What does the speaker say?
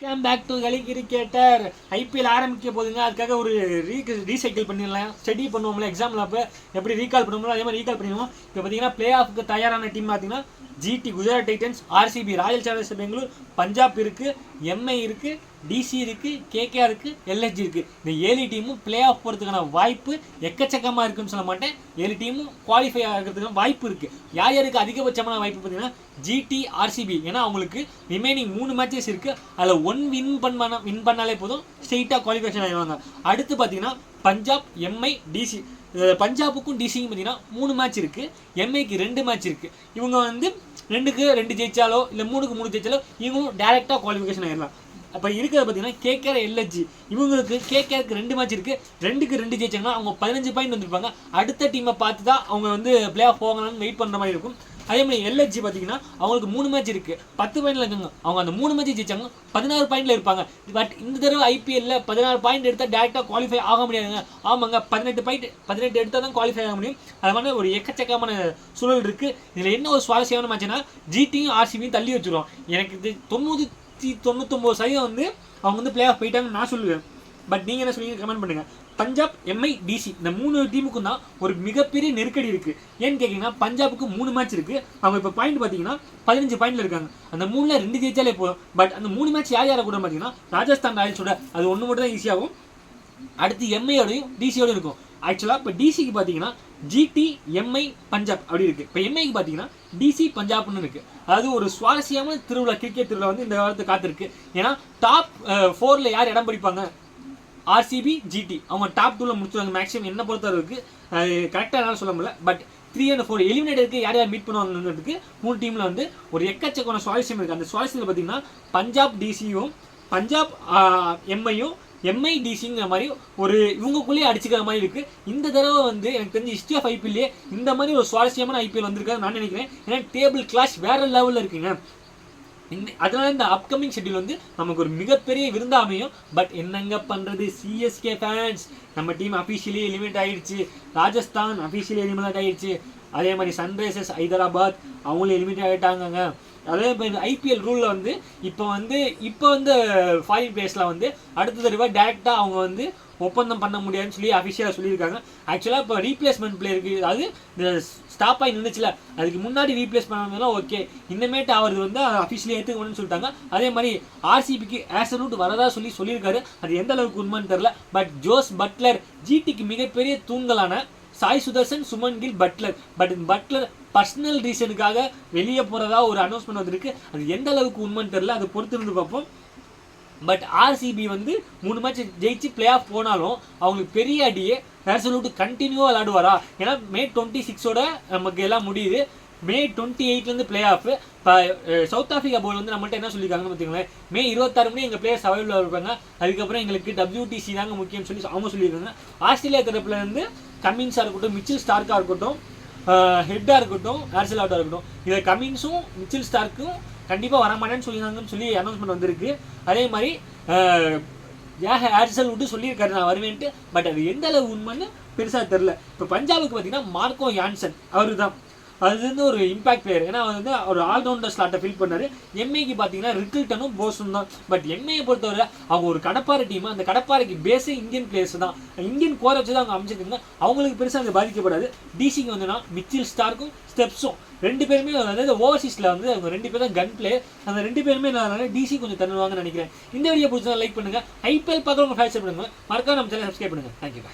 Come back to கலி cricketer. IPL ஆரம்பிக்க போதுங்க. அதுக்காக ஒரு ரீசைக்கிள் பண்ணிடலாம். ஸ்டடி பண்ணுவோம்ல எக்ஸாமில். அப்போ எப்படி ரீகால் பண்ணுவோம்ல அதே மாதிரி ரீகால் பண்ணிடுவோம். இப்போ பார்த்தீங்கன்னா பிளே ஆஃப்க்கு தயாரான டீம் பார்த்தீங்கன்னா GT Gujarat Titans, RCB Royal Challengers Bangalore, Punjab இருக்குது, எம்ஐ இருக்குது, டிசி இருக்குது, கேகேஆர் இருக்குது, எல்எஸ்ஜி இருக்குது. இந்த 7 டீமும் பிளே ஆஃப் போகிறதுக்கான வாய்ப்பு எக்கச்சக்கமாக இருக்குன்னு சொல்ல மாட்டேன். 7 டீமும் குவாலிஃபை ஆகிறதுக்கான வாய்ப்பு இருக்குது. யார் யாருக்கு அதிகபட்சமான வாய்ப்பு பார்த்தீங்கன்னா ஜிடி, ஆர்சிபி. ஏன்னா அவங்களுக்கு ரிமைனிங் 3 மேட்சஸ் இருக்குது. அதில் 1 வின் பண்ணாலே போதும், ஸ்ட்ரெயிட்டாக குவாலிஃபிகேஷன் ஆகிடுவாங்க. அடுத்து பார்த்தீங்கன்னா பஞ்சாப், எம்ஐ, டிசி. பஞ்சாபுக்கும் டிசிக்கும் பார்த்தீங்கன்னா 3 மேட்ச் இருக்குது, எம்ஐக்கு 2 மேட்ச் இருக்குது. இவங்க வந்து 2க்கு 2 ஜெயிச்சாலோ இல்லை 3க்கு 3 ஜெயிச்சாலோ இவங்களும் டேரெக்டாக குவாலிஃபிகேஷன் ஆகிடலாம். அப்போ இருக்கிறது பார்த்தீங்கன்னா கேகேஆர், எல்எஸ்ஜி. இவங்களுக்கு கேகேஆருக்கு 2 மேட்ச் இருக்குது, 2க்கு 2 ஜெயிச்சாங்கன்னா அவங்க 15 பாயிண்ட் வந்துருப்பாங்க. அடுத்த டீமை பார்த்து தான் அவங்க வந்து பிளே ஆஃப் போகணும்னு வெயிட் பண்ணுற மாதிரி இருக்கும். அதே மாதிரி எல்எஸ்ஜி பார்த்தீங்கன்னா அவங்களுக்கு 3 மேட்ச் இருக்குது, 10 பாயிண்டில் இருக்காங்க. அவங்க அந்த 3 மேட்ச் ஜெயிச்சாங்க 16 பாயிண்டில் இருப்பாங்க. பட் இந்த தடவை ஐபிஎல்லில் 16 பாயிண்ட் எடுத்தால் டேரெக்டாக குவாலிஃபை ஆக முடியாதுங்க. ஆமாங்க, 18 எடுத்தால் தான் குவாலிஃபை ஆக முடியும். அது மாதிரி ஒரு எக்கச்சக்கமான சூழல் இருக்குது. இதில் என்ன ஒரு சுவாரஸ்யமான மேட்ச்னா ஜிடியும் ஆர்சிபியும் தள்ளி வச்சுருவோம். எனக்கு இது 99% வந்து அவங்க வந்து பிளே ஆஃப் போயிட்டாங்கன்னு நான் சொல்லுவேன். பட் நீங்கள் என்ன சொல்லுவீங்க கமெண்ட் பண்ணுங்கள். பஞ்சாப், எம்ஐ, டிசி இந்த 3 டீமுக்கும் தான் ஒரு மிகப்பெரிய நெருக்கடி இருக்குது. ஏன்னு கேட்டிங்கன்னா பஞ்சாபுக்கு 3 மேட்ச் இருக்குது. அவங்க இப்போ பாயிண்ட் பார்த்தீங்கன்னா 15 பாயிண்டில் இருக்காங்க. அந்த 3ல் 2 ஜெயிச்சாலே போதும். பட் அந்த 3 மேட்ச் யார் யாரை கூட பார்த்தீங்கன்னா ராஜஸ்தான் ராயல்ஸோட, அது ஒன்று மட்டும் தான் ஈஸியாகும். அடுத்து எம்ஐயோடையும் டிசியோடையும் இருக்கும். ஆக்சுவலாக இப்போ டிசிக்கு பார்த்தீங்கன்னா ஜிடி, எம்ஐ, பஞ்சாப் அப்படி இருக்குது. இப்போ எம்ஐக்கு பார்த்தீங்கன்னா டிசி, பஞ்சாப்னு இருக்குது. அதாவது ஒரு சுவாரஸ்யமான திருவிழா, கிரிக்கெட் திருவிழா வந்து இந்த காலத்து காத்திருக்கு. ஏன்னா டாப் 4ல் யார் இடம் பிடிப்பாங்க? RCB, GT. அவங்க டாப் 2ல் முடிச்சுவாங்க மேக்ஸிமம். என்ன பொறுத்தவரைக்கு கரெக்டாக என்னால் சொல்ல முடியல. பட் 3 and 4 எலிமினேட்டருக்கு யார் யார் மீட் பண்ணுவாங்கிறதுக்கு 3 டீமில் வந்து ஒரு எக்கச்சக்கான சுவாரஸ்யம் இருக்குது. அந்த சுவாரஸ்யத்தில் பார்த்தீங்கன்னா பஞ்சாப் டிசியும், பஞ்சாப் எம்ஐயும், எம்ஐ டிசிங்கிற மாதிரி ஒரு இவங்களுக்குள்ளேயே அடிச்சுக்கிற மாதிரி இருக்குது. இந்த தடவை வந்து எனக்கு தெரிஞ்ச ஹிஸ்ட்ரி ஆஃப் ஐபிஎல்லே இந்த மாதிரி ஒரு சுவாரஸ்யமான ஐபிஎல் வந்திருக்காரு நான் நினைக்கிறேன். ஏன்னா டேபிள் கிளாஷ் வேறு லெவலில் இருக்குங்க. அதனால இந்த அப்கமிங் ஷெட்யூல் வந்து நமக்கு ஒரு மிகப்பெரிய விருந்தாமையும். பட் என்னங்க பண்ணுறது, சிஎஸ்கே ஃபேன்ஸ் நம்ம டீம் அஃபிஷியலி எலிமினேட் ஆகிடுச்சு. ராஜஸ்தான் அஃபிஷியலி எலிமினேட் ஆகிடுச்சு. அதே மாதிரி சன்ரைசர்ஸ் ஹைதராபாத் அவங்களும் எலிமினேட் ஆகிட்டாங்க. அதே மாதிரி ஐபிஎல் ரூலில் வந்து இப்போ வந்து ஃபாரின் பிளேயர்ஸ்லாம் வந்து அடுத்த தடவை டேரெக்டாக அவங்க வந்து ஒப்பந்தம் பண்ண முடியாதுன்னு சொல்லி அஃபிஷியலாக சொல்லியிருக்காங்க. ஆக்சுவலாக இப்போ ரீப்ளேஸ்மெண்ட் பிளேயருக்கு, அதாவது இந்த ஸ்டாப் ஆகி நின்றுச்சுல, அதுக்கு முன்னாடி ரீப்ளேஸ் பண்ணாலும் ஓகே, இன்னமேட்டு அவருக்கு வந்து அஃபிஷியலி ஏற்றுக்கணும்னு சொல்லிட்டாங்க. அதே மாதிரி ஆர்சிபிக்கு ஆசனூட் வரதா சொல்லியிருக்காரு. அது எந்த அளவுக்கு உண்மைன்னு தெரில. பட் ஜோஸ் பட்லர், ஜிடிக்கு மிகப்பெரிய தூண்களான சாய் சுதர்சன், சுமன் கில், பட்லர். பட் இந்த பட்லர் பர்சனல் ரீசனுக்காக வெளியே போகிறதா ஒரு அனௌன்ஸ்மெண்ட் வந்திருக்கு. அது எந்த அளவுக்கு உண்மைன்னு தெரில, அதை பொறுத்து இருந்து பார்ப்போம். பட் ஆர்சிபி வந்து 3 மேட்ச் ஜெயிச்சு பிளே ஆஃப் போனாலும் அவங்களுக்கு பெரிய அடியே ஆசனூட் கண்டினியூவாக விளையாடுவாரா? ஏன்னா மே 26ஓட நமக்கு எல்லாம் முடியுது. மே 28லேருந்து பிளே ஆஃப். இப்போ சவுத் ஆஃப்ரிக்கா போர்டு வந்து நம்மள்ட்ட என்ன சொல்லியிருக்காங்கன்னு பார்த்தீங்களேன், மே 26 மணி எங்கள் பிளேயர் சவைவில் இருப்பாங்க, அதுக்கப்புறம் எங்களுக்கு WTC தாங்க முக்கியம்னு சொல்லி அவங்க சொல்லியிருக்காங்க. ஆஸ்திரேலியா தரப்புலேருந்து கமின்ஸாக இருக்கட்டும், மிச்சில் ஸ்டார்க்காக இருக்கட்டும், ஹெட்டாக இருக்கட்டும், ஏர்செல் அவுட்டாக இருக்கட்டும், இதில் கமின்ஸும் மிச்சில் ஸ்டார்க்கும் கண்டிப்பாக வரமாட்டேன்னு சொல்லியிருந்தாங்கன்னு சொல்லி அனௌன்ஸ்மெண்ட் வந்திருக்கு. அதே மாதிரி ஏர்செல் விட்டு சொல்லியிருக்காரு நான் வருவேன்ட்டு. பட் அது எந்த அளவு உண்மைன்னு பெருசாக தெரில. இப்போ பஞ்சாபுக்கு பார்த்தீங்கன்னா மார்க்கோ யான்சன் அவர் தான், அது வந்து ஒரு இம்பாக்ட் பிளேயர். ஏன்னா அவர் வந்து ஒரு ஆல்ரவுண்டர் ஸ்லாட்டை ஃபில் பண்ணார். எம்ஐக்கு பார்த்தீங்கன்னா ரிக்கில்டனும் போஸும் தான். பட் எம்ஐயை பொறுத்தவரை அவங்க ஒரு கடப்பாறை டீம். அந்த கடப்பாறைக்கு பேஸே இந்தியன் பிளேயர்ஸ் தான், இந்தியன் கோரை வச்சு தான் அவங்க அமைச்சிருக்காங்க. அவங்களுக்கு பெருசாக அது பாதிக்கப்படாது. டிசிக்கு வந்துன்னா மிச்சில் ஸ்டார்க்கும் ஸ்டெப்ஸும் 2 பேருமே, அதாவது ஓவர்சீஸில் வந்து அவங்க 2 பேர் தான் கன் பிளேயர். அந்த 2 பேருமே நான் டிசி கொஞ்சம் தருவாங்கன்னு நினைக்கிறேன். இந்த வீடியோ பிடிச்சா லைக் பண்ணுங்கள். ஐபிஎல் பார்க்குறவங்க ஃபேஷன் பண்ணுங்கள். மறக்காம நம்ம சேனல் சப்ஸ்கிரைப் பண்ணுங்கள். தேங்க்யூ.